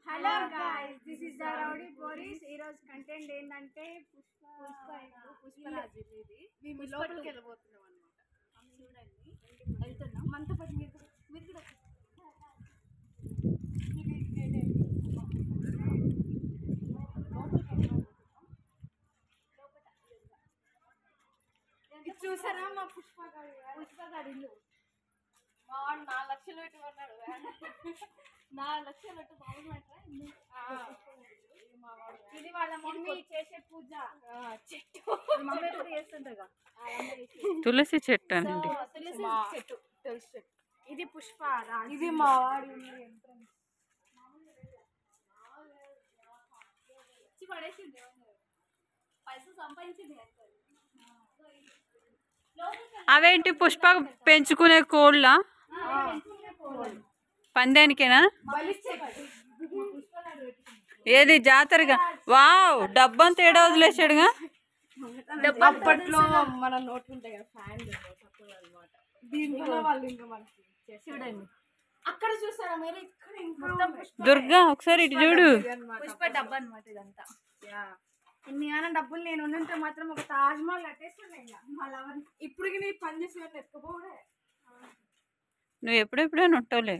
Hello guys, this is the rowdy police. ఈ రోజు content ఏంటంటే పుష్పరాజు ఇది మేము లోపలికి వెళ్ళబోతున్నాం అన్నమాట. చూడండి వెళ్తున్నాం మనతో పాటు మీరు కూడా చూసారా మా పుష్పగాడి ఇల్లు. మా వాడు 4 లక్షలు పెట్టి కొన్నాడు. 4 లక్షలు పెట్టి బాగున్నట్రా. ఇది వాళ్ళ మమ్మీ చేసే పూజ చెట్టు. మమ్మీ కూడా చేస్తుంటగా తులసి చెట్టు అండి. తులసి చెట్టు తులసి చెట్టు. ఇది పుష్ప. ఇది మా వాడి పడేసింది. పైసలు సంపాదించింది. అవేంటి పుష్ప పెంచుకునే కోళ్ళ? పందానికేనా? ఏది జాతరగా? వావ్, డబ్బంతా ఏడా వదిలేసాడుగా. అప్పట్లో మన నోట్లు ఉంటాయి కదా, ఫ్యాన్ అనమాట. దీంట్లో వాళ్ళు ఇంకా మనకి చూడండి. అక్కడ చూసారా మీరు? ఇక్కడ దుర్గా ఒకసారి ఇటు చూడు. పుష్ప డబ్బా అనమాట ఇదంతా. ఇన్ని కానీ డబ్బులు నేను ఉంటే మాత్రం ఒక తాజ్ మహల్ కట్టేస్తుండే. మళ్ళీ ఇప్పుడు పని చేసి ఎత్తుకోపోవడే. నువ్వు ఎప్పుడెప్పుడైనా ఉంటావులే.